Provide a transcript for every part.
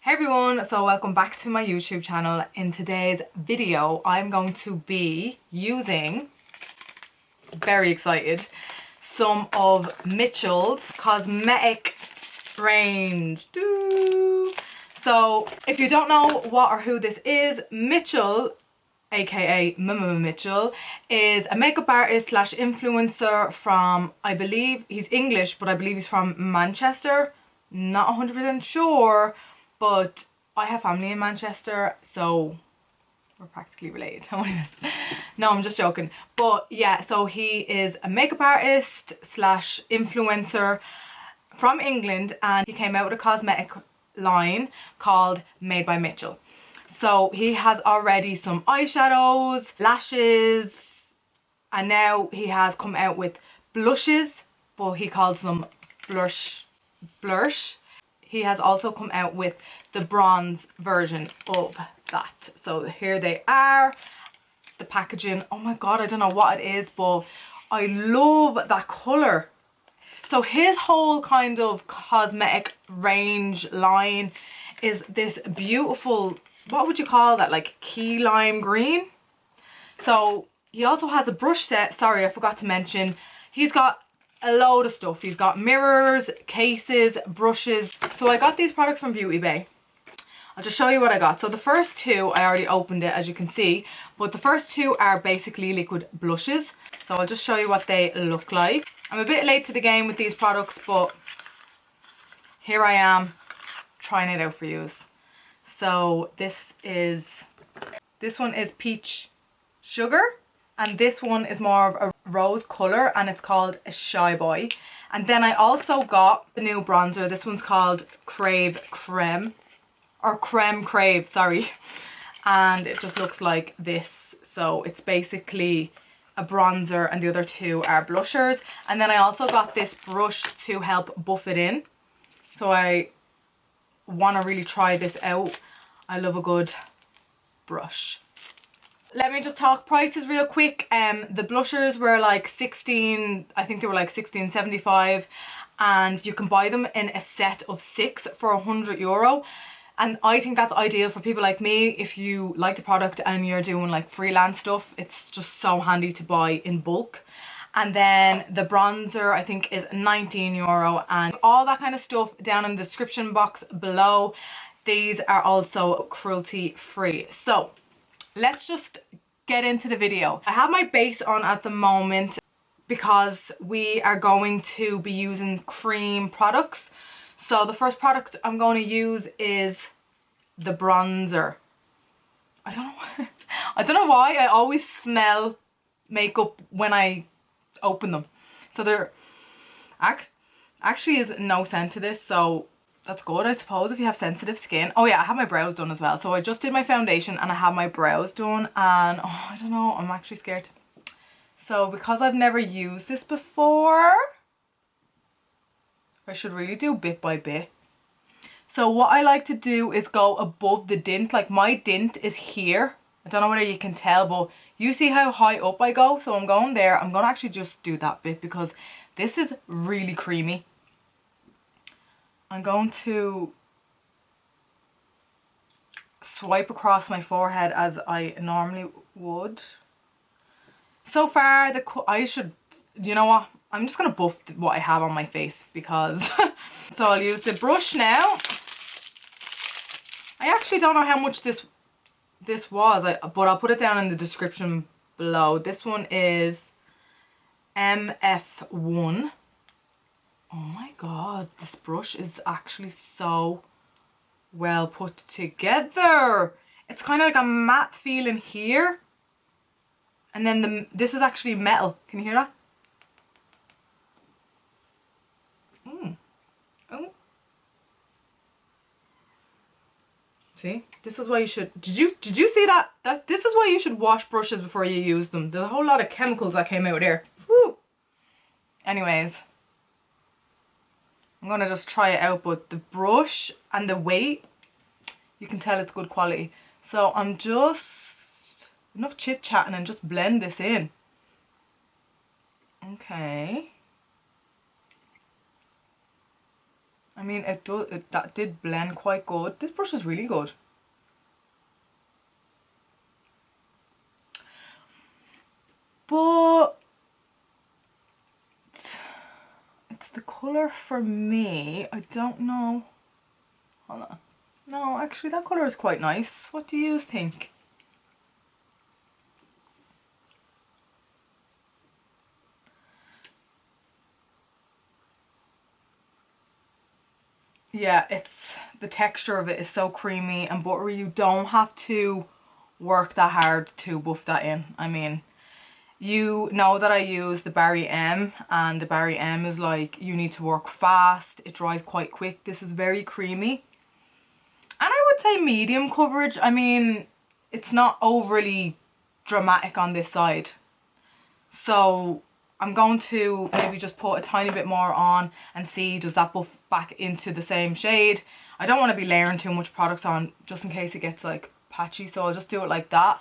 Hey everyone, so welcome back to my YouTube channel. In today's video I'm going to be using, very excited, some of Mmmmitchell's cosmetic range. So if you don't know what or who this is, Mmmmitchell, aka Mmmmitchell, is a makeup artist slash influencer from, I believe he's English, but I believe he's from Manchester. Not 100% sure, but I have family in Manchester, so we're practically related. No, I'm just joking. But yeah, so he is a makeup artist slash influencer from England, and he came out with a cosmetic line called Made by Mmmmitchell. So he has already some eyeshadows, lashes, and now he has come out with blushes, but he calls them Blursh. He has also come out with the bronze version of that. So here they are, the packaging. Oh my god, I don't know what it is, but I love that colour. So his whole kind of cosmetic range line is this beautiful, what would you call that, like key lime green. So he also has a brush set. Sorry, I forgot to mention, he's got a load of stuff. He's got mirrors, cases, brushes. So I got these products from Beauty Bay. I'll just show you what I got. So the first two, I already opened it as you can see, but the first two are basically liquid blushes. So I'll just show you what they look like. I'm a bit late to the game with these products, but here I am trying it out for you. So this one is peach sugar, and this one is more of a rose colour, and it's called a Shy Boy. And then I also got the new bronzer. This one's called Crave Creme, or Creme Crave, sorry. And it just looks like this. So it's basically a bronzer and the other two are blushers. And then I also got this brush to help buff it in. So I want to really try this out. I love a good brush. Let me just talk prices real quick. The blushers were like 16, I think they were like 16.75, and you can buy them in a set of 6 for €100. And I think that's ideal for people like me. If you like the product and you're doing like freelance stuff, it's just so handy to buy in bulk. And then the bronzer I think is €19, and all that kind of stuff down in the description box below. These are also cruelty free. So let's just get into the video. I have my base on at the moment because we are going to be using cream products. So the first product I'm going to use is the bronzer. I don't know why I always smell makeup when I open them. So there actually is no scent to this, so that's good, I suppose, if you have sensitive skin. Oh yeah, I have my brows done as well. So I just did my foundation and I have my brows done, and oh, I don't know, I'm actually scared. So because I've never used this before, I should really do bit by bit. So what I like to do is go above the dint. Like my dint is here. I don't know whether you can tell, but you see how high up I go? So I'm going there. I'm going to actually just do that bit because this is really creamy. I'm going to swipe across my forehead as I normally would. So far, you know what? I'm just going to buff what I have on my face because... So I'll use the brush now. I actually don't know how much this was, but I'll put it down in the description below. This one is MF1. Oh my god, this brush is actually so well put together. It's kind of like a matte feeling here. And then this is actually metal. Can you hear that? Oh. See? This is why you should... Did you see that? This is why you should wash brushes before you use them. There's a whole lot of chemicals that came out here. Woo! Anyways, I'm gonna just try it out, but the brush and the weight, you can tell it's good quality. So I'm just, enough chit chatting and just blend this in. Okay. I mean, that did blend quite good. This brush is really good. But it's the colour for me. I don't know. Hold on. No, actually that colour is quite nice. What do you think? Yeah, it's the texture of it is so creamy and buttery. You don't have to work that hard to buff that in. I mean, you know that I use the Barry M, and the Barry M is like, you need to work fast. It dries quite quick. This is very creamy. And I would say medium coverage. I mean, it's not overly dramatic on this side. So I'm going to maybe just put a tiny bit more on and see, does that buff back into the same shade. I don't want to be layering too much products on just in case it gets like patchy, so I'll just do it like that.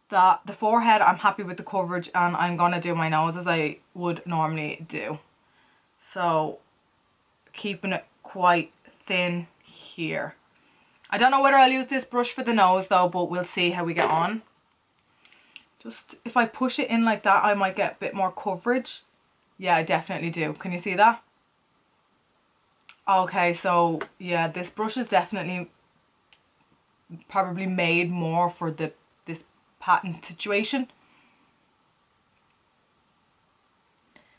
The forehead, I'm happy with the coverage, and I'm going to do my nose as I would normally do. So keeping it quite thin here. I don't know whether I'll use this brush for the nose though, but we'll see how we get on. Just, if I push it in like that, I might get a bit more coverage. Yeah, I definitely do. Can you see that? Okay, so yeah, this brush is definitely probably made more for this pattern situation.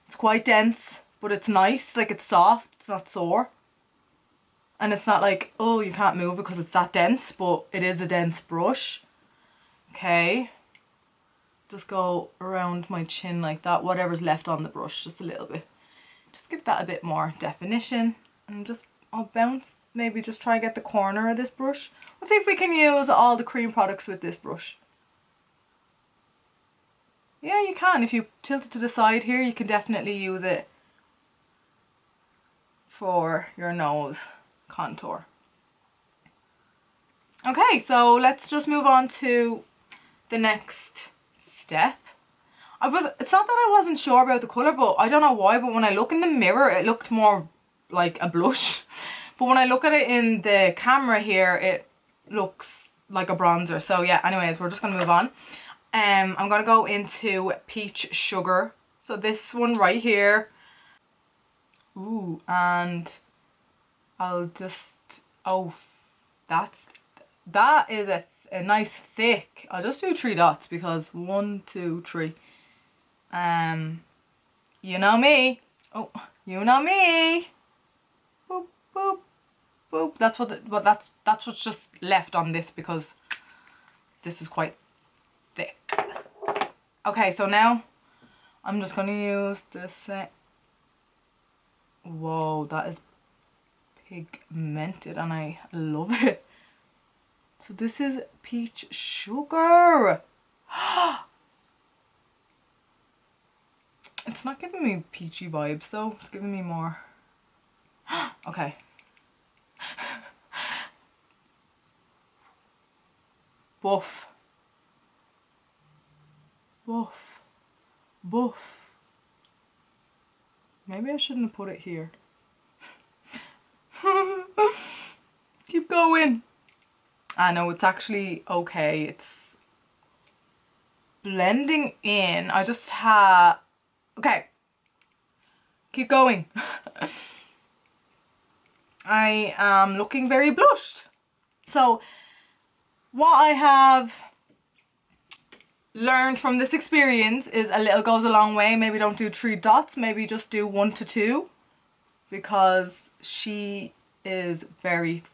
It's quite dense, but it's nice. Like, it's soft, it's not sore. And it's not like, oh, you can't move it because it's that dense, but it is a dense brush. Okay. Just go around my chin like that, whatever's left on the brush, just a little bit. Just give that a bit more definition, and just, I'll bounce, maybe just try and get the corner of this brush. Let's see if we can use all the cream products with this brush. Yeah, you can. If you tilt it to the side here, you can definitely use it for your nose contour. Okay, so let's just move on to the next step. It's not that I wasn't sure about the colour, but I don't know why, but when I look in the mirror, it looked more like a blush. But when I look at it in the camera here, it looks like a bronzer. So yeah, anyways, we're just going to move on. I'm going to go into Peach Sugar. So this one right here. Ooh, and I'll just, oh, that is a nice thick. I'll just do 3 dots because 1, 2, 3. You know me. Oh, you know me. Boop, boop, boop. That's that's what's just left on this because this is quite thick. Okay, so now I'm just gonna use this. Whoa, that is pigmented and I love it. So this is Peach Sugar. It's not giving me peachy vibes though. It's giving me more. Okay. Buff. Buff. Buff. Maybe I shouldn't have put it here. Keep going. I know it's actually okay. It's blending in. I just have... Okay. Keep going. I am looking very blushed. So what I have learned from this experience is a little goes a long way. Maybe don't do 3 dots. Maybe just do 1 to 2. Because she is very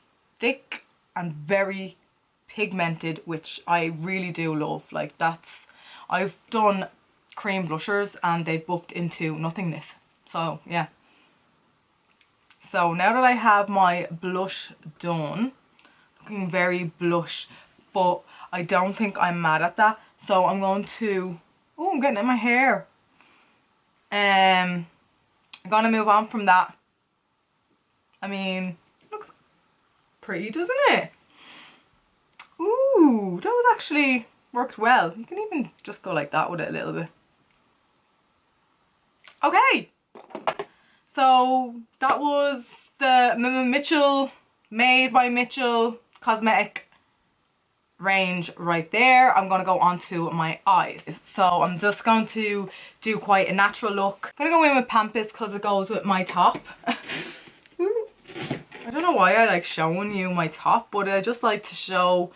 thick and very pigmented, which I really do love. Like, that's... I've done cream blushers and they buffed into nothingness. So yeah. So now that I have my blush done, looking very blush, but I don't think I'm mad at that. So I'm going to... Oh, I'm getting it in my hair. I'm going to move on from that. I mean, it looks pretty, doesn't it? Ooh, that was actually worked well. You can even just go like that with it a little bit. Okay, So that was the Mmmmitchell Made by Mitchell cosmetic range right there. I'm going to go on to my eyes. So I'm just going to do quite a natural look. I'm going to go in with Pampas because it goes with my top. I don't know why I like showing you my top, but I just like to show,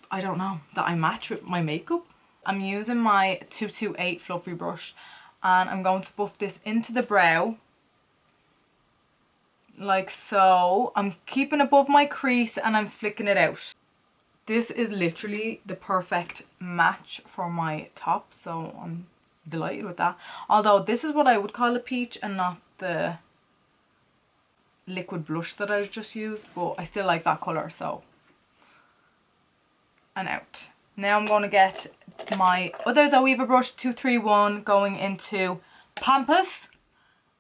I don't know, that I match with my makeup. I'm using my 228 fluffy brush and I'm going to buff this into the brow. Like so. I'm keeping above my crease and I'm flicking it out. This is literally the perfect match for my top, so I'm delighted with that. Although this is what I would call a peach and not the liquid blush that I just used, but I still like that colour, so. And out. Now I'm going to get my other Zoeva brush 231 going into Pampas.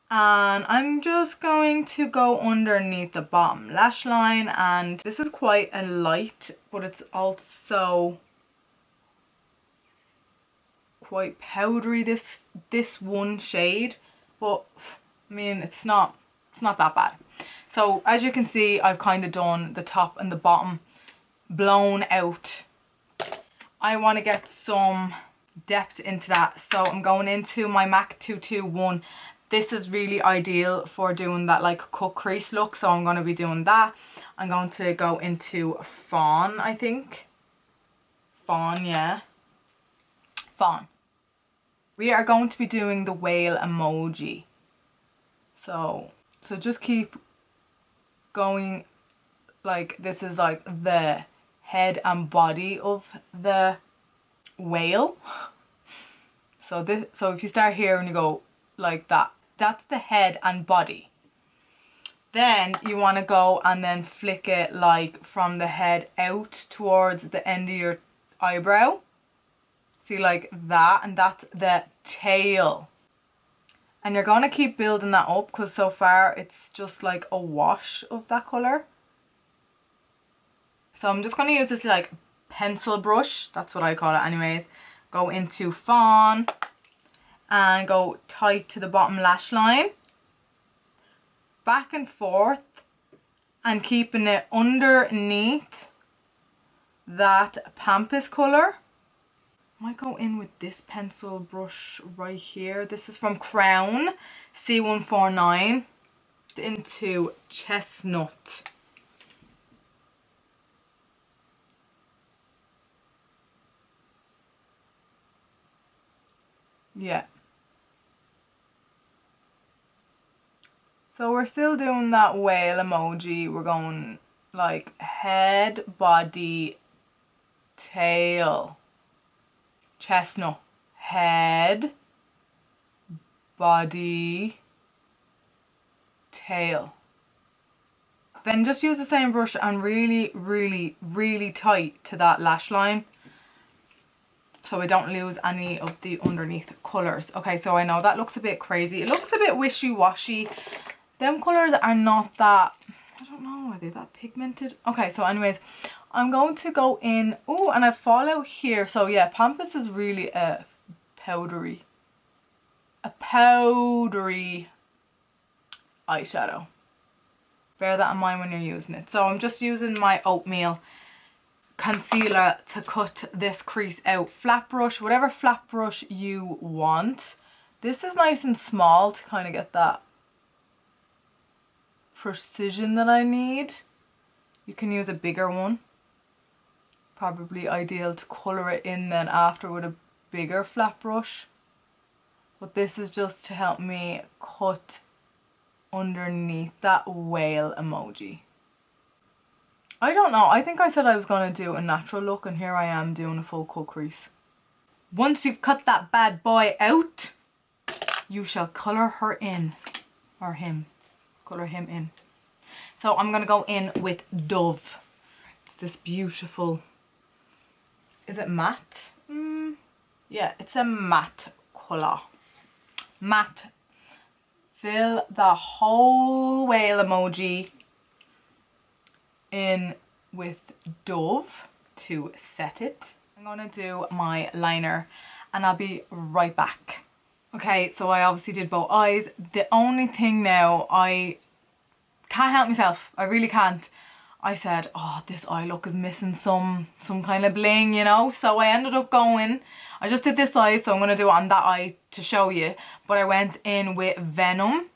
And I'm just going to go underneath the bottom lash line, and this is quite a light, but it's also quite powdery, this one shade, but I mean it's not that bad. So as you can see, I've kind of done the top and the bottom blown out. I want to get some depth into that, so I'm going into my MAC 221. This is really ideal for doing that like cut crease look, so I'm going to be doing that. I'm going to go into Fawn, I think. Fawn, yeah. Fawn. We are going to be doing the whale emoji. So just keep going, like this is like the head and body of the whale. So if you start here and you go like that, that's the head and body. Then you want to go and then flick it like from the head out towards the end of your eyebrow. See, like that, and that's the tail. And you're going to keep building that up because so far it's just like a wash of that colour. So I'm just going to use this like pencil brush, that's what I call it anyways. Go into Fawn and go tight to the bottom lash line. Back and forth and keeping it underneath that Pampas colour. I might go in with this pencil brush right here. This is from Crown C149 into Chestnut. Yeah. So we're still doing that whale emoji. We're going like head, body, tail. Chestnut. Head, body, tail. Then just use the same brush and really, really, really tight to that lash line, so I don't lose any of the underneath colours. Okay, so I know that looks a bit crazy. It looks a bit wishy-washy. Them colours are not that, I don't know, are they that pigmented? Okay, so anyways, I'm going to go in, oh, and I fall out here. So yeah, Pampas is really a powdery eyeshadow. Bear that in mind when you're using it. So I'm just using my oatmeal concealer to cut this crease out. Flat brush, whatever flat brush you want. This is nice and small to kind of get that precision that I need. You can use a bigger one. Probably ideal to colour it in then after with a bigger flat brush. But this is just to help me cut underneath that whale emoji. I don't know, I think I said I was going to do a natural look and here I am doing a full cut crease. Once you've cut that bad boy out, you shall colour her in. Or him. Colour him in. So I'm going to go in with Dove. It's this beautiful, is it matte? Yeah, it's a matte colour. Matte. Fill the whole whale emoji in with Dove to set it. I'm going to do my liner and I'll be right back. Okay, so I obviously did both eyes. The only thing now, I can't help myself. I really can't. I said, oh, this eye look is missing some kind of bling, you know? So I ended up going, I just did this eye, so I'm going to do it on that eye to show you. But I went in with Venom.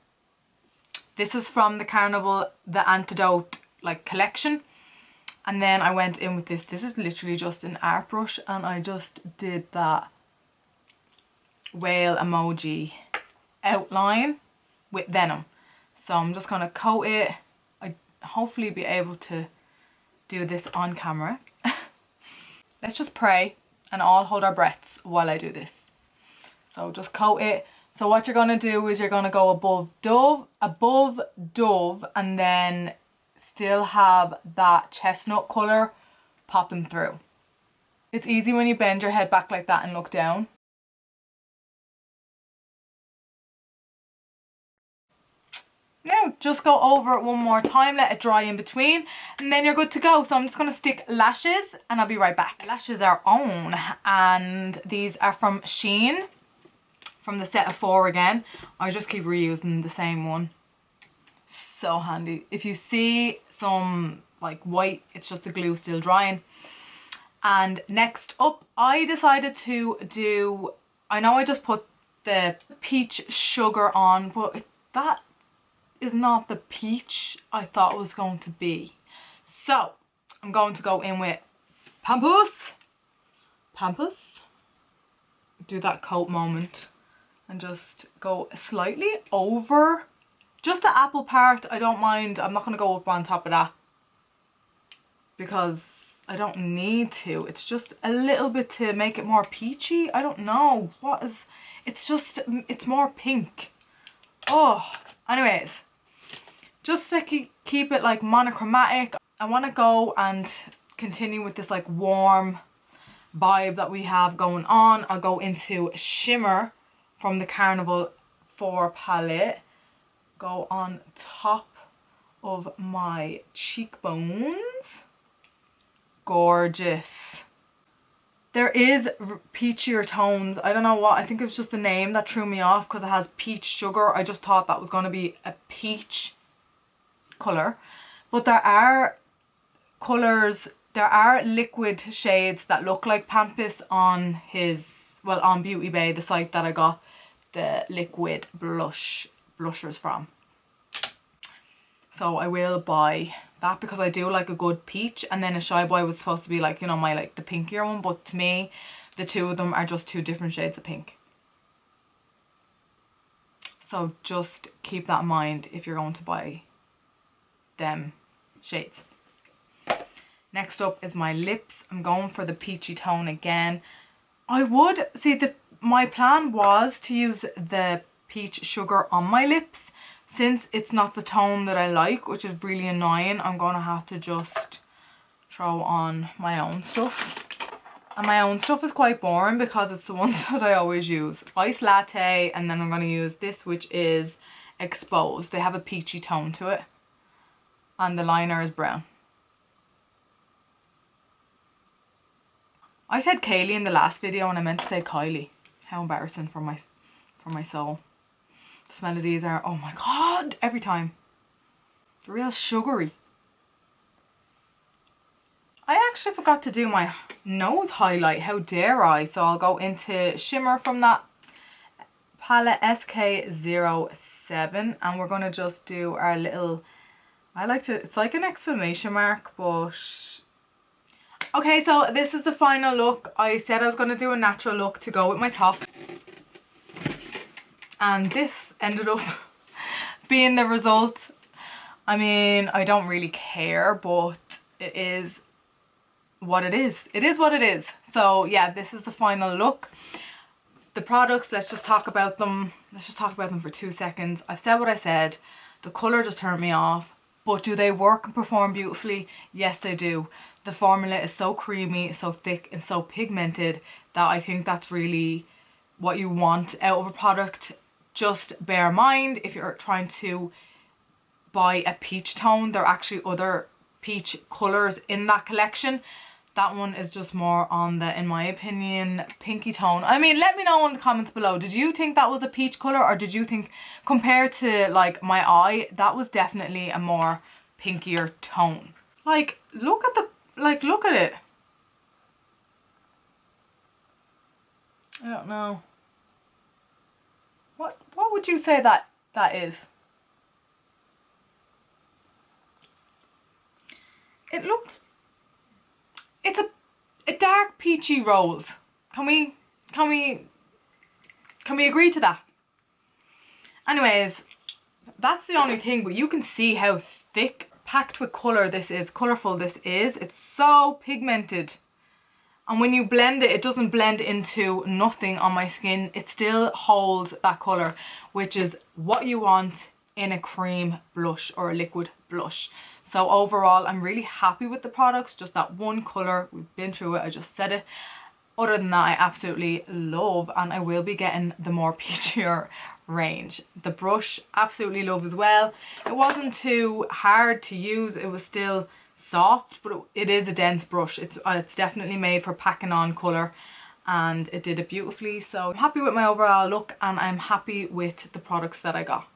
This is from the Carnival, the Antidote like collection. And then I went in with this. This is literally just an art brush, and I just did that whale emoji outline with Venom. So I'm just going to coat it. I hopefully be able to do this on camera. Let's just pray and all hold our breaths while I do this. So just coat it. So what you're going to do is you're going to go above dove, and then still have that chestnut colour popping through. It's easy when you bend your head back like that and look down. Now just go over it one more time, let it dry in between, and then you're good to go. So I'm just going to stick lashes and I'll be right back. Lashes are on, and these are from SHEIN, from the set of 4 again. I just keep reusing the same one. So handy. If you see some like white, it's just the glue still drying. And next up, I decided to do, I know I just put the peach sugar on, but that is not the peach I thought it was going to be. So I'm going to go in with Pampas, do that coat moment and just go slightly over just the apple part. I don't mind. I'm not going to go up on top of that because I don't need to. It's just a little bit to make it more peachy. I don't know what is, it's just, it's more pink. Oh, anyways, just to keep it like monochromatic, I want to go and continue with this like warm vibe that we have going on. I'll go into shimmer from the Carnival 4 palette, go on top of my cheekbones. Gorgeous. There is peachier tones. I don't know what, I think it was just the name that threw me off because it has peach sugar. I just thought that was going to be a peach colour, but there are colours, there are liquid shades that look like Pampas on his, well, on Beauty Bay, the site that I got the liquid blushers from. So I will buy that because I do like a good peach, and then a Shy Boy was supposed to be like, you know, my like the pinkier one, but to me the two of them are just 2 different shades of pink. So just keep that in mind if you're going to buy them shades. Next up is my lips. I'm going for the peachy tone again. I would see my plan was to use the peach sugar on my lips. Since it's not the tone that I like, which is really annoying, I'm gonna have to just throw on my own stuff. And my own stuff is quite boring because it's the ones that I always use. Ice latte, and then I'm gonna use this, which is exposed. They have a peachy tone to it. And the liner is brown. I said Kaylee in the last video and I meant to say Kylie. How embarrassing for my soul. The smell of these are, oh my god, every time. They're real sugary. I actually forgot to do my nose highlight, how dare I? So I'll go into shimmer from that palette SK07, and we're going to just do our little, I like to, it's like an exclamation mark, but okay, so this is the final look. I said I was going to do a natural look to go with my top, and this ended up being the result. I mean, I don't really care, but it is what it is. It is what it is. So yeah, this is the final look. The products, let's just talk about them. Let's just talk about them for 2 seconds. I said what I said. The colour just turned me off. But do they work and perform beautifully? Yes, they do. The formula is so creamy, so thick and so pigmented that I think that's really what you want out of a product. Just bear in mind, if you're trying to buy a peach tone, there are actually other peach colours in that collection That one is just more on the, in my opinion, pinky tone. I mean, let me know in the comments below. Did you think that was a peach colour, or did you think, compared to like my eye, that was definitely a more pinkier tone? Like, look at the, like, look at it. I don't know. What would you say that is? It looks, it's a dark peachy rose. Can we agree to that? Anyways, that's the only thing, but you can see how thick, packed with colour this is, colourful this is. It's so pigmented. And when you blend it, it doesn't blend into nothing on my skin. It still holds that colour, which is what you want in a cream blush or a liquid blush. So overall, I'm really happy with the products. Just that one colour, we've been through it, I just said it. Other than that, I absolutely love, and I will be getting the more peachier range. The brush, absolutely love as well. It wasn't too hard to use. It was still soft, but it is a dense brush. It's definitely made for packing on colour, and it did it beautifully. So I'm happy with my overall look, and I'm happy with the products that I got.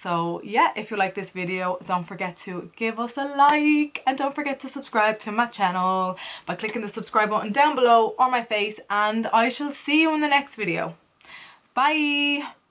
So yeah, if you like this video, don't forget to give us a like, and don't forget to subscribe to my channel by clicking the subscribe button down below or my face, and I shall see you in the next video. Bye!